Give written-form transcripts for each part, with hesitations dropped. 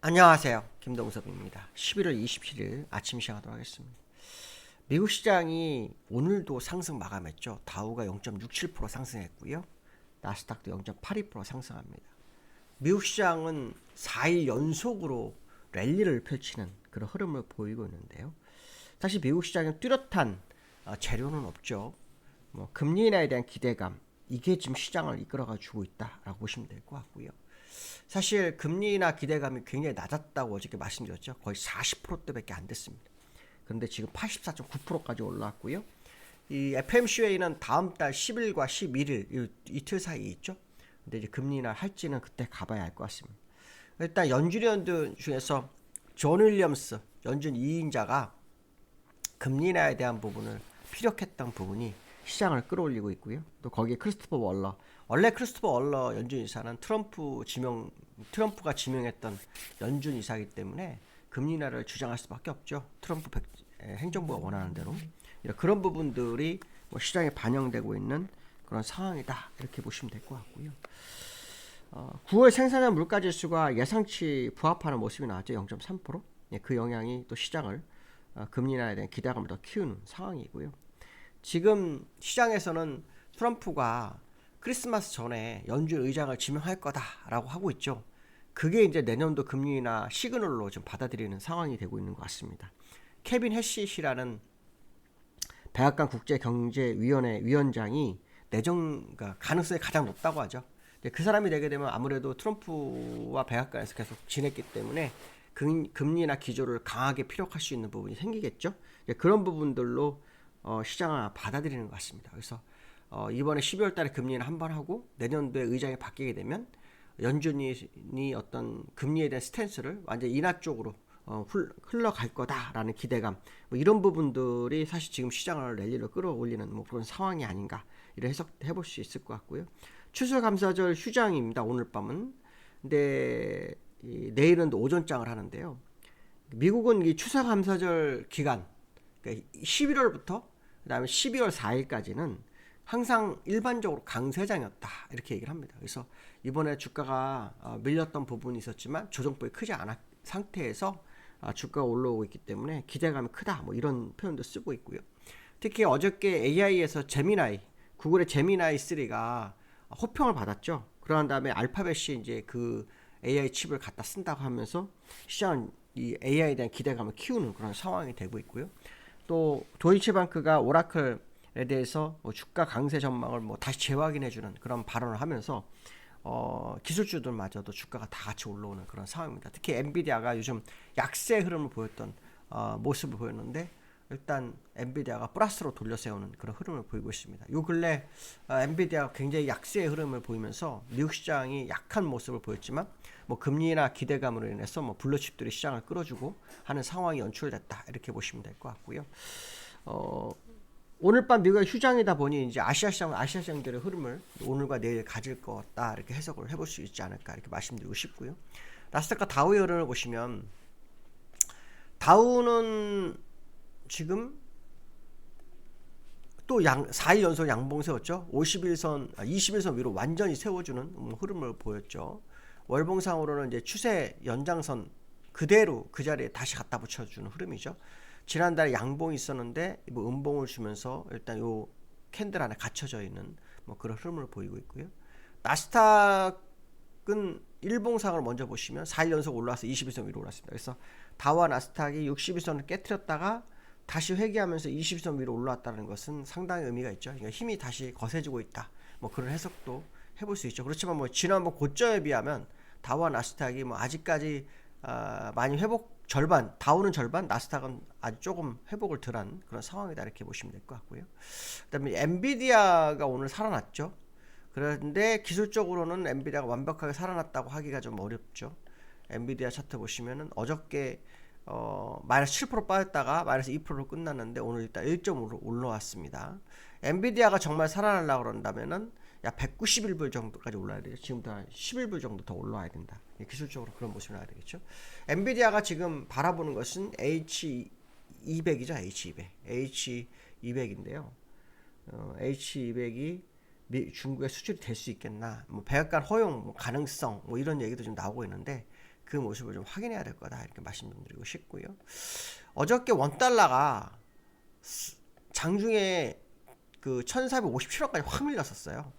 안녕하세요. 김동섭입니다. 11월 27일 아침 시작하도록 하겠습니다. 미국 시장이 오늘도 상승 마감했죠. 다우가 0.67% 상승했고요. 나스닥도 0.82% 상승합니다. 미국 시장은 4일 연속으로 랠리를 펼치는 그런 흐름을 보이고 있는데요. 사실 미국 시장은 뚜렷한 재료는 없죠. 금리 인하에 대한 기대감, 이게 지금 시장을 이끌어가 주고 있다라고 보시면 될 것 같고요. 사실 금리나 기대감이 굉장히 낮았다고 어저께 말씀드렸죠. 거의 40%대밖에 안 됐습니다. 그런데 지금 84.9%까지 올라왔고요. 이 FMC회의는 다음 달 10일과 11일 이틀 사이에 있죠. 근데 이제 금리나 할지는 그때 가봐야 알 것 같습니다. 일단 연준위원들 중에서 존 윌리엄스 연준 2인자가 금리 인하에 대한 부분을 피력했던 부분이 시장을 끌어올리고 있고요. 또 거기에 크리스토퍼 월러, 원래 크리스토퍼 월러 연준 이사는 트럼프가 지명했던 연준 이사이기 때문에 금리 인하를 주장할 수밖에 없죠. 행정부가 원하는 대로. 그런 부분들이 시장에 반영되고 있는 그런 상황이다, 이렇게 보시면 될 것 같고요. 9월 생산자 물가지수가 예상치 부합하는 모습이 나왔죠. 0.3%. 그 영향이 또 시장을 금리 인하에 대한 기대감을 더 키우는 상황이고요. 지금 시장에서는 트럼프가 크리스마스 전에 연준 의장을 지명할 거다라고 하고 있죠. 그게 이제 내년도 금리 인하 시그널로 좀 받아들이는 상황이 되고 있는 것 같습니다. 케빈 해시라는 백악관 국제경제위원회 위원장이 그러니까 가능성이 가장 높다고 하죠. 그 사람이 되게 되면 아무래도 트럼프와 백악관에서 계속 지냈기 때문에 금리나 기조를 강하게 피력할 수 있는 부분이 생기겠죠. 그런 부분들로 시장을 받아들이는 것 같습니다. 그래서 이번에 12월 달에 금리는 한 번 하고 내년도에 의장이 바뀌게 되면 연준이 어떤 금리에 대한 스탠스를 완전 인하 쪽으로 흘러갈 거다라는 기대감, 이런 부분들이 사실 지금 시장을 랠리로 끌어올리는 그런 상황이 아닌가, 이런 해석해 볼 수 있을 것 같고요. 추수감사절 휴장입니다. 오늘 밤은. 근데 내일은 오전장을 하는데요. 미국은 이 추수감사절 기간, 그러니까 11월부터 그다음에 12월 4일까지는 항상 일반적으로 강세장이었다, 이렇게 얘기를 합니다. 그래서 이번에 주가가 밀렸던 부분이 있었지만 조정폭이 크지 않은 상태에서 주가가 올라오고 있기 때문에 기대감이 크다, 이런 표현도 쓰고 있고요. 특히 어저께 AI에서 구글의 제미나이 3가 호평을 받았죠. 그러한 다음에 알파벳이 이제 그 AI 칩을 갖다 쓴다고 하면서 시장은 이 AI에 대한 기대감을 키우는 그런 상황이 되고 있고요. 또 도이치방크가 오라클에 대해서 주가 강세 전망을 다시 재확인해주는 그런 발언을 하면서 기술주들마저도 주가가 다 같이 올라오는 그런 상황입니다. 특히 엔비디아가 요즘 약세 흐름을 보였던 모습을 보였는데, 일단 엔비디아가 플러스로 돌려세우는 그런 흐름을 보이고 있습니다. 요 근래 엔비디아가 굉장히 약세의 흐름을 보이면서 미국 시장이 약한 모습을 보였지만 금리나 기대감으로 인해서 블루칩들이 시장을 끌어주고 하는 상황이 연출됐다, 이렇게 보시면 될 것 같고요. 오늘 밤 미국의 휴장이다 보니 이제 아시아 시장들의 흐름을 오늘과 내일 가질 것 같다, 이렇게 해석을 해볼 수 있지 않을까, 이렇게 말씀드리고 싶고요. 나스닥과 다우의 흐름을 보시면 다우는 지금 또 4일 연속 양봉 세웠죠. 21선 위로 완전히 세워주는 흐름을 보였죠. 월봉상으로는 이제 추세 연장선 그대로 그 자리에 다시 갖다 붙여주는 흐름이죠. 지난달에 양봉이 있었는데 음봉을 주면서 일단 요 캔들 안에 갇혀져 있는 그런 흐름을 보이고 있고요. 나스닥은 일봉상을 먼저 보시면 4일 연속 올라와서 21선 위로 올랐습니다. 그래서 다와 나스닥이 61선을 깨트렸다가 다시 회귀하면서 21선 위로 올라왔다는 것은 상당히 의미가 있죠. 그러니까 힘이 다시 거세지고 있다, 그런 해석도 해볼 수 있죠. 그렇지만 지난번 고점에 비하면 다우와 나스닥이 아직까지 많이 다우는 절반, 나스닥은 아주 조금 회복을 덜한 그런 상황이다, 이렇게 보시면 될 것 같고요. 그다음에 엔비디아가 오늘 살아났죠. 그런데 기술적으로는 엔비디아가 완벽하게 살아났다고 하기가 좀 어렵죠. 엔비디아 차트 보시면은 어저께 마이너스 7% 빠졌다가 마이너스 2%로 끝났는데 오늘 일단 1.5로 올라왔습니다. 엔비디아가 정말 살아나려고 그런다면은 191불 정도까지 올라야 돼요. 지금부터 한 11불 정도 더 올라와야 된다. 기술적으로 그런 모습을 나야 되겠죠. 엔비디아가 지금 바라보는 것은 H200이죠. H200인데요. H200이 중국에 수출이 될 수 있겠나, 백악관 허용 가능성, 이런 얘기도 좀 나오고 있는데, 그 모습을 좀 확인해야 될 거다 이렇게 말씀 좀 드리고 싶고요. 어저께 원달러가 장중에 그 1457원까지 확 밀렸었어요.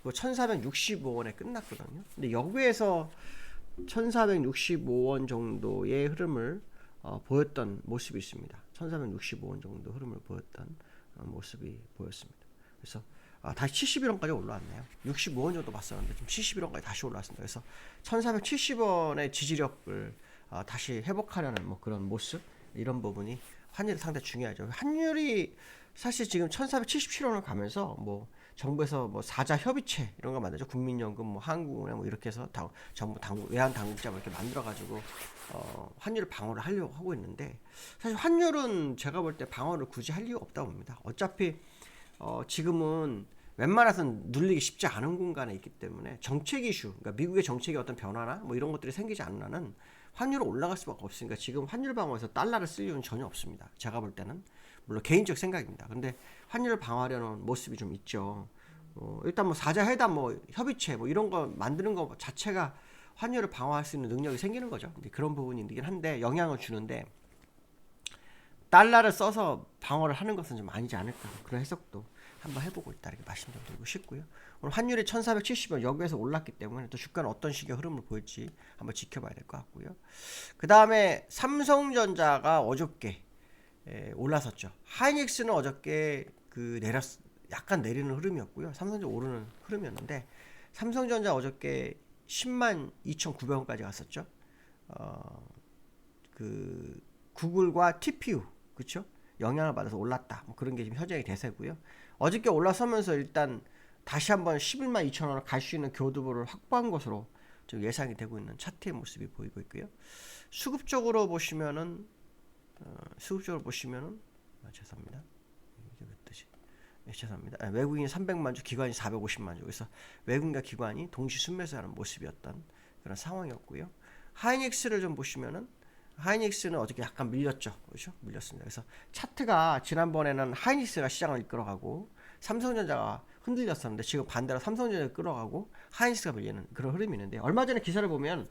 그 1465원에 끝났거든요. 근데 여기에서 1465원 정도의 흐름을 보였던 모습이 있습니다. 1465원 정도 흐름을 보였던 모습이 보였습니다. 그래서 다시 71원까지 올라왔네요. 65원 정도 봤었는데 좀 71원까지 다시 올라왔습니다. 그래서 1470원의 지지력을 다시 회복하려는 뭐 그런 모습, 이런 부분이 환율이 상당히 중요하죠. 환율이 사실 지금 1477원을 가면서 뭐 정부에서 뭐 사자 협의체 이런 거 만들죠. 국민연금, 뭐 한국은행 뭐 이렇게 해서 정부 외환 당국자 뭐 이렇게 만들어 가지고 환율 방어를 하려고 하고 있는데, 사실 환율은 제가 볼 때 방어를 굳이 할 이유가 없다고 봅니다. 어차피 지금은 웬만해서는 눌리기 쉽지 않은 공간에 있기 때문에 정책 이슈, 그러니까 미국의 정책의 어떤 변화나 뭐 이런 것들이 생기지 않는 한은 환율은 올라갈 수밖에 없으니까 지금 환율 방어에서 달러를 쓸 이유는 전혀 없습니다. 제가 볼 때는. 물론 개인적 생각입니다. 근데 환율을 방어하려는 모습이 좀 있죠. 일단 뭐 사자 회담, 뭐 협의체, 뭐 이런 거 만드는 거 자체가 환율을 방어할 수 있는 능력이 생기는 거죠. 근데 그런 부분이 있긴 한데 영향을 주는데, 달러를 써서 방어를 하는 것은 좀 아니지 않을까, 그런 해석도 한번 해보고 있다 이렇게 말씀 좀 드리고 싶고요. 오늘 환율이 1470원 여기에서 올랐기 때문에 또 주가는 어떤 식의 흐름을 보일지 한번 지켜봐야 될 것 같고요. 그 다음에 삼성전자가 어저께 올라섰죠. 하이닉스는 어저께 약간 내리는 흐름이었고요. 삼성전자 오르는 흐름이었는데, 삼성전자 어저께 102,900원까지 갔었죠. 그 구글과 TPU, 그쵸? 영향을 받아서 올랐다. 뭐 그런 게 지금 현재의 대세고요. 어저께 올라서면서 일단 다시 한번 112,000원을 갈 수 있는 교두보를 확보한 것으로 좀 예상이 되고 있는 차트의 모습이 보이고 있고요. 수급적으로 보시면은 죄송합니다. 이게 몇 뜻이? 죄송합니다. 외국인이 300만 주, 기관이 450만 주. 그래서 외국인과 기관이 동시 순매수하는 모습이었던 그런 상황이었고요. 하이닉스를 좀 보시면은, 하이닉스는 어저께 약간 밀렸죠. 그렇죠? 밀렸습니다. 그래서 차트가 지난번에는 하이닉스가 시장을 이끌어가고 삼성전자가 흔들렸었는데, 지금 반대로 삼성전자가 끌어가고 하이닉스가 밀리는 그런 흐름이 있는데, 얼마 전에 기사를 보면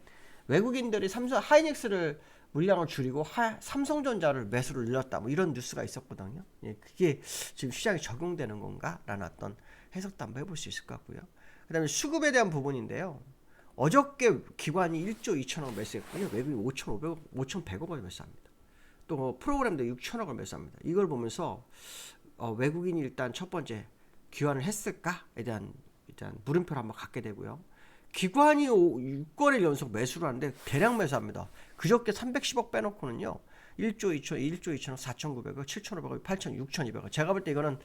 외국인들이 하이닉스를 물량을 줄이고 삼성전자를 매수를 늘렸다, 뭐 이런 뉴스가 있었거든요. 예, 그게 지금 시장에 적용되는 건가라는 어떤 해석도 한번 해볼 수 있을 것 같고요. 그 다음에 수급에 대한 부분인데요. 어저께 기관이 1조 2천억 매수했고요. 외국인이 5,100억을 매수합니다. 또 프로그램도 6천억을 매수합니다. 이걸 보면서 외국인이 일단 첫 번째 기관을 했을까에 대한 일단 물음표를 한번 갖게 되고요. 기관이 6거래일 연속 매수를 하는데 대량 매수합니다. 그저께 310억 빼놓고는요, 1조 2천억, 4,900억, 7,500억, 8,000억, 6,200억. 제가 볼 때 이거는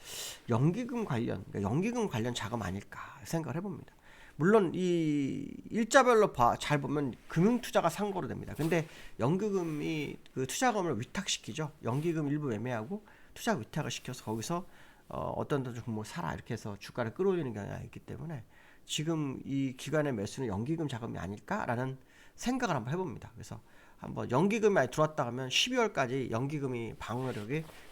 연기금 관련 자금 아닐까 생각을 해봅니다. 물론 이 일자별로 잘 보면 금융투자가 상거로 됩니다. 근데 연기금이 그 투자금을 위탁시키죠. 연기금 일부 매매하고 투자 위탁을 시켜서 거기서 어떤 종목 사라 이렇게 해서 주가를 끌어올리는 경향이 있기 때문에 지금 이 기관의 매수는 연기금 자금이 아닐까라는 생각을 한번 해봅니다. 그래서 한번 연기금이 많이 들어왔다 하면 12월까지 연기금이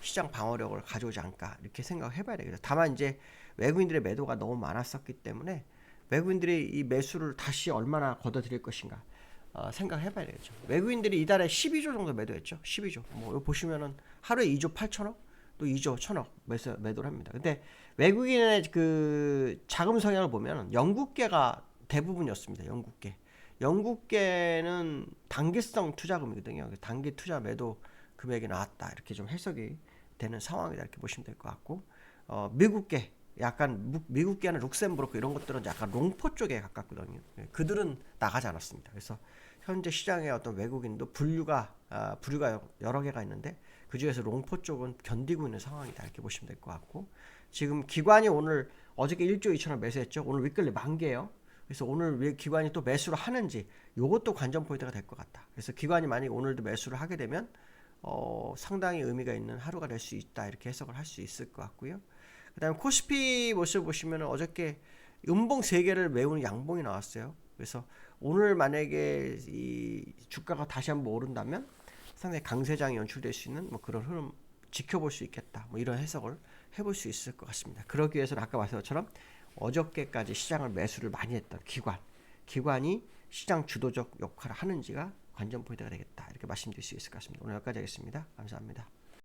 시장 방어력을 가져오지 않을까 이렇게 생각을 해봐야 되겠죠. 다만 이제 외국인들의 매도가 너무 많았었기 때문에 외국인들이 이 매수를 다시 얼마나 걷어들일 것인가 생각해봐야 되겠죠. 외국인들이 이달에 12조 정도 매도했죠. 12조. 뭐 이거 보시면은 하루에 2조 8천억, 또 2조 1천억 매도를 합니다. 근데 외국인의 그 자금 성향을 보면 영국계가 대부분이었습니다. 영국계는 단기성 투자금이거든요. 단기 투자 매도 금액이 나왔다 이렇게 좀 해석이 되는 상황이다 이렇게 보시면 될 것 같고, 미국계 약간 미국계나 룩셈부르크 이런 것들은 약간 롱포 쪽에 가깝거든요. 그들은 나가지 않았습니다. 그래서 현재 시장의 어떤 외국인도 부류가 여러 개가 있는데 그 중에서 롱포 쪽은 견디고 있는 상황이다 이렇게 보시면 될 것 같고, 지금 기관이 어저께 1조 2천억 매수했죠. 오늘 윗글리 만개예요. 그래서 오늘 왜 기관이 또 매수를 하는지 이것도 관전 포인트가 될 것 같다. 그래서 기관이 만약에 오늘도 매수를 하게 되면 상당히 의미가 있는 하루가 될 수 있다 이렇게 해석을 할 수 있을 것 같고요. 그 다음에 코스피 모습 보시면 어저께 음봉 3개를 메우는 양봉이 나왔어요. 그래서 오늘 만약에 이 주가가 다시 한번 오른다면 상당히 강세장이 연출될 수 있는 뭐 그런 흐름 지켜볼 수 있겠다, 뭐 이런 해석을 해볼 수 있을 것 같습니다. 그러기 위해서는 아까 말씀한 것처럼 어저께까지 시장을 매수를 많이 했던 기관이 시장 주도적 역할을 하는지가 관전 포인트가 되겠다. 이렇게 말씀드릴 수 있을 것 같습니다. 오늘 여기까지 하겠습니다. 감사합니다.